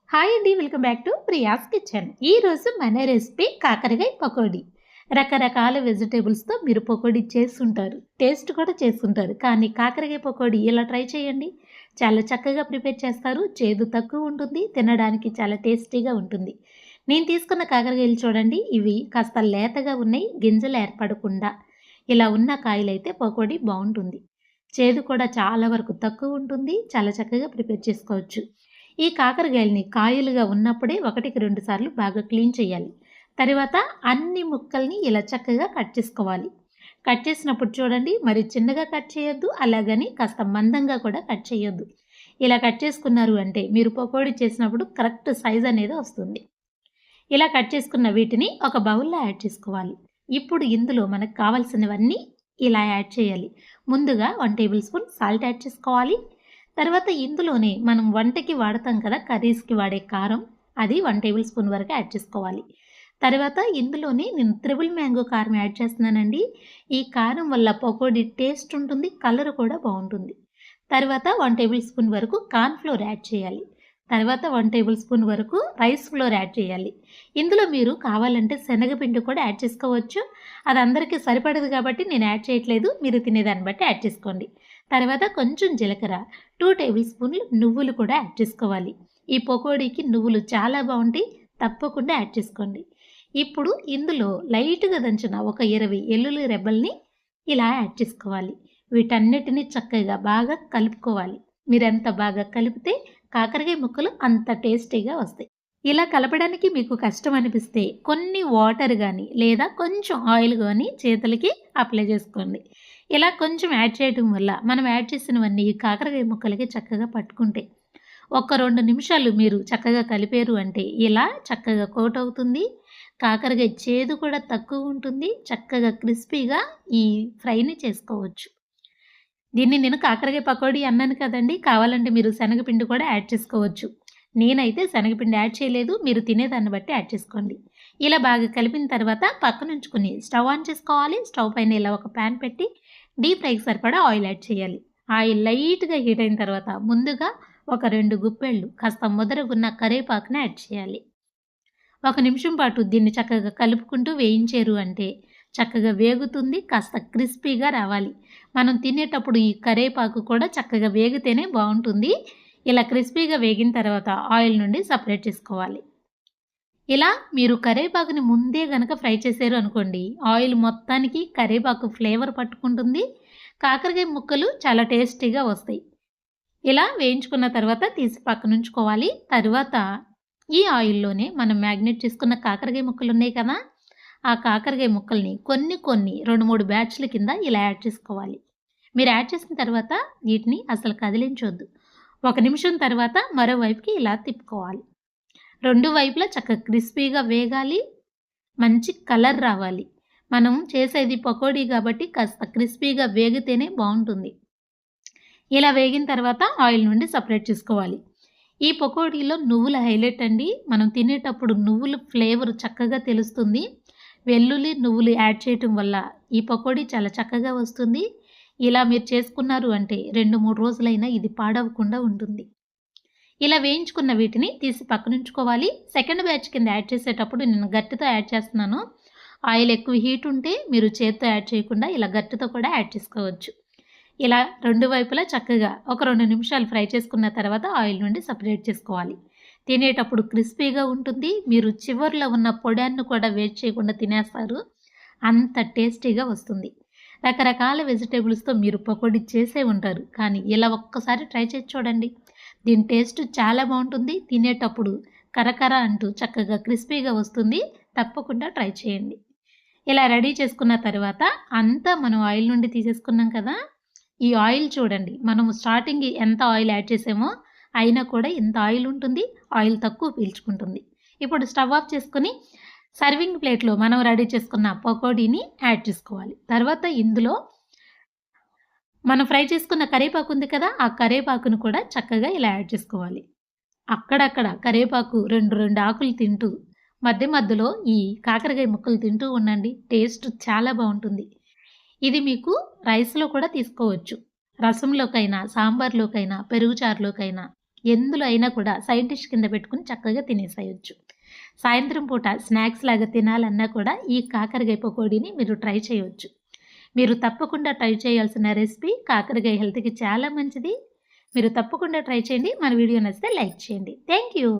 Hi అండి, welcome back to Priya's kitchen. ఈరోజు మన రెసిపీ కాకరకాయ పకోడీ. రకరకాల వెజిటేబుల్స్తో మీరు పకోడీ చేస్తుంటారు, టేస్ట్ కూడా చేస్తుంటారు. కానీ కాకరకాయ పకోడీ ఇలా ట్రై చేయండి, చాలా చక్కగా ప్రిపేర్ చేస్తారు. చేదు తక్కువ ఉంటుంది, తినడానికి చాలా టేస్టీగా ఉంటుంది. నేను తీసుకున్న కాకరకాయలు చూడండి, ఇవి కాస్త లేతగా ఉన్నాయి, గింజలు ఏర్పడకుండా ఇలా ఉన్న కాయలు అయితే పకోడీ బాగుంటుంది. చేదు కూడా చాలా వరకు తక్కువ ఉంటుంది, చాలా చక్కగా ప్రిపేర్ చేసుకోవచ్చు. ఈ కాకరకాయలని కాయలుగా ఉన్నప్పుడే 1-2 సార్లు బాగా క్లీన్ చేయాలి. తర్వాత అన్ని ముక్కల్ని ఇలా చక్కగా కట్ చేసుకోవాలి. కట్ చేసినప్పుడు చూడండి, మరి చిన్నగా కట్ చేయొద్దు, అలాగని కాస్త మందంగా కూడా కట్ చేయొద్దు. ఇలా కట్ చేసుకున్నారు అంటే మీరు పకోడీ చేసినప్పుడు కరెక్ట్ సైజ్ అనేది వస్తుంది. ఇలా కట్ చేసుకున్న వీటిని ఒక బౌల్లో యాడ్ చేసుకోవాలి. ఇప్పుడు ఇందులో మనకు కావాల్సినవన్నీ ఇలా యాడ్ చేయాలి. ముందుగా 1 టేబుల్ స్పూన్ సాల్ట్ యాడ్ చేసుకోవాలి. తర్వాత ఇందులోనే మనం వంటకి వాడతాం కదా, కర్రీస్కి వాడే కారం, అది 1 టేబుల్ స్పూన్ వరకు యాడ్ చేసుకోవాలి. తర్వాత ఇందులోనే నేను త్రిబుల్ మ్యాంగో కారం యాడ్ చేస్తున్నానండి. ఈ కారం వల్ల పకోడీ టేస్ట్ ఉంటుంది, కలర్ కూడా బాగుంటుంది. తర్వాత 1 టేబుల్ స్పూన్ వరకు కార్న్ ఫ్లోర్ యాడ్ చేయాలి. తర్వాత 1 టేబుల్ స్పూన్ వరకు రైస్ ఫ్లోర్ యాడ్ చేయాలి. ఇందులో మీరు కావాలంటే శనగపిండి కూడా యాడ్ చేసుకోవచ్చు. అది అందరికీ సరిపడదు కాబట్టి నేను యాడ్ చేయట్లేదు, మీరు తినేదాన్ని బట్టి యాడ్ చేసుకోండి. తర్వాత కొంచెం జీలకర్ర, 2 టేబుల్ స్పూన్లు నువ్వులు కూడా యాడ్ చేసుకోవాలి. ఈ పకోడీకి నువ్వులు చాలా బాగుంటాయి, తప్పకుండా యాడ్ చేసుకోండి. ఇప్పుడు ఇందులో లైట్గా దంచిన ఒక 20 వెల్లుల్లి రెబ్బల్ని ఇలా యాడ్ చేసుకోవాలి. వీటన్నిటిని చక్కగా బాగా కలుపుకోవాలి. మీరు ఎంత బాగా కలిపితే కాకరకాయ ముక్కలు అంత టేస్టీగా వస్తాయి. ఇలా కలపడానికి మీకు కష్టం అనిపిస్తే కొన్ని వాటర్ కానీ లేదా కొంచెం ఆయిల్ కానీ చేతులకి అప్లై చేసుకోండి. ఇలా కొంచెం యాడ్ చేయడం వల్ల మనం యాడ్ చేసినవన్నీ కాకరకాయ ముక్కలకి చక్కగా పట్టుకుంటాయి. 1-2 నిమిషాలు మీరు చక్కగా కలిపారు అంటే ఇలా చక్కగా కోట్ అవుతుంది. కాకరకాయ చేదు కూడా తక్కువ ఉంటుంది, చక్కగా క్రిస్పీగా ఈ ఫ్రైని చేసుకోవచ్చు. దీన్ని నేను కాకరకాయ పకోడీ అన్నాను కదండి, కావాలంటే మీరు శనగపిండి కూడా యాడ్ చేసుకోవచ్చు. నేనైతే శనగపిండి యాడ్ చేయలేదు, మీరు తినేదాన్ని బట్టి యాడ్ చేసుకోండి. ఇలా బాగా కలిపిన తర్వాత పక్కన ఉంచుకుని స్టవ్ ఆన్ చేసుకోవాలి. స్టవ్ పైన ఇలా ఒక ప్యాన్ పెట్టి డీప్ ఫ్రైకి సరిపడా ఆయిల్ యాడ్ చేయాలి. ఆయిల్ లైట్గా హీట్ అయిన తర్వాత ముందుగా ఒక 2 గుప్పెళ్ళు కాస్త ముదరగున్న కరివేపాకుని యాడ్ చేయాలి. 1 నిమిషం పాటు దీన్ని చక్కగా కలుపుకుంటూ వేయించారు అంటే చక్కగా వేగుతుంది, కాస్త క్రిస్పీగా రావాలి. మనం తినేటప్పుడు ఈ కరివేపాకు కూడా చక్కగా వేగితేనే బాగుంటుంది. ఇలా క్రిస్పీగా వేగిన తర్వాత ఆయిల్ నుండి సపరేట్ చేసుకోవాలి. ఇలా మీరు కరివేపాకుని ముందే గనక ఫ్రై చేశారు అనుకోండి, ఆయిల్ మొత్తానికి కరివేపాకు ఫ్లేవర్ పట్టుకుంటుంది, కాకరకాయ ముక్కలు చాలా టేస్టీగా వస్తాయి. ఇలా వేయించుకున్న తర్వాత తీసి పక్కన ఉంచుకోవాలి. తర్వాత ఈ ఆయిల్లోనే మనం మ్యాగ్నేట్ చేసుకున్న కాకరకాయ ముక్కలు ఉన్నాయి కదా, ఆ కాకరకాయ ముక్కల్ని కొన్ని 2-3 బ్యాచ్ల కింద ఇలా యాడ్ చేసుకోవాలి. మీరు యాడ్ చేసిన తర్వాత వీటిని అసలు కదిలించొద్దు. 1 నిమిషం తర్వాత మరోవైపుకి ఇలా తిప్పుకోవాలి. 2 వైపులా చక్కగా క్రిస్పీగా వేగాలి, మంచి కలర్ రావాలి. మనం చేసేది పకోడీ కాబట్టి కాస్త క్రిస్పీగా వేగితేనే బాగుంటుంది. ఇలా వేగిన తర్వాత ఆయిల్ నుండి సపరేట్ చేసుకోవాలి. ఈ పకోడీలో నువ్వుల హైలైట్ అండి. మనం తినేటప్పుడు నువ్వుల ఫ్లేవర్ చక్కగా తెలుస్తుంది. వెల్లుల్లి నువ్వులు యాడ్ చేయటం వల్ల ఈ పకోడీ చాలా చక్కగా వస్తుంది. ఇలా మీరు చేసుకున్నారు అంటే 2-3 రోజులైనా ఇది పాడవకుండా ఉంటుంది. ఇలా వేయించుకున్న వీటిని తీసి పక్కనుంచుకోవాలి. సెకండ్ బ్యాచ్ కింద యాడ్ చేసేటప్పుడు నేను గట్టితో యాడ్ చేస్తున్నాను. ఆయిల్ ఎక్కువ హీట్ ఉంటే మీరు చేత్తో యాడ్ చేయకుండా ఇలా గట్టితో కూడా యాడ్ చేసుకోవచ్చు. ఇలా 2 వైపులా చక్కగా ఒక 2 నిమిషాలు ఫ్రై చేసుకున్న తర్వాత ఆయిల్ నుండి సపరేట్ చేసుకోవాలి. తినేటప్పుడు క్రిస్పీగా ఉంటుంది. మీరు చివర్లో ఉన్న పొడాన్ని కూడా వేస్ట్ చేయకుండా తినేస్తారు, అంత టేస్టీగా వస్తుంది. రకరకాల వెజిటేబుల్స్తో మీరు పకోడీ చేసే ఉంటారు, కానీ ఇలా ఒక్కసారి ట్రై చేసి చూడండి. దీని టేస్ట్ చాలా బాగుంటుంది. తినేటప్పుడు కరకర అంటూ చక్కగా క్రిస్పీగా వస్తుంది. తప్పకుండా ట్రై చేయండి. ఇలా రెడీ చేసుకున్న తర్వాత అంతా మనం ఆయిల్ నుండి తీసేసుకున్నాం కదా, ఈ ఆయిల్ చూడండి, మనం స్టార్టింగ్ ఎంత ఆయిల్ యాడ్ చేసామో అయినా కూడా ఇంత ఆయిల్ ఉంటుంది, ఆయిల్ తక్కువ పీల్చుకుంటుంది. ఇప్పుడు స్టవ్ ఆఫ్ చేసుకుని సర్వింగ్ ప్లేట్లో మనం రెడీ చేసుకున్న పకోడీని యాడ్ చేసుకోవాలి. తర్వాత ఇందులో మనం ఫ్రై చేసుకున్న కరివేపాకు ఉంది కదా, ఆ కరివేపాకును కూడా చక్కగా ఇలా యాడ్ చేసుకోవాలి. అక్కడక్కడ కరివేపాకు 2 ఆకులు తింటూ మధ్య మధ్యలో ఈ కాకరకాయ ముక్కలు తింటూ ఉండండి, టేస్ట్ చాలా బాగుంటుంది. ఇది మీకు రైస్లో కూడా తీసుకోవచ్చు, రసంలోకైనా, సాంబార్లోకైనా, పెరుగు చారులోకైనా ఎందులో అయినా కూడా సైడ్ డిష్ కింద పెట్టుకొని చక్కగా తినేసేయొచ్చు. సాయంత్రం పూట స్నాక్స్ లాగా తినాలన్నా కూడా ఈ కాకరకాయ పకోడీని మీరు ట్రై చేయొచ్చు. మీరు తప్పకుండా ట్రై చేయాల్సిన రెసిపీ కాకరకాయ హెల్త్‌కి చాలా మంచిది. మీరు తప్పకుండా ట్రై చేయండి. మన వీడియో నచ్చితే లైక్ చేయండి. Thank you.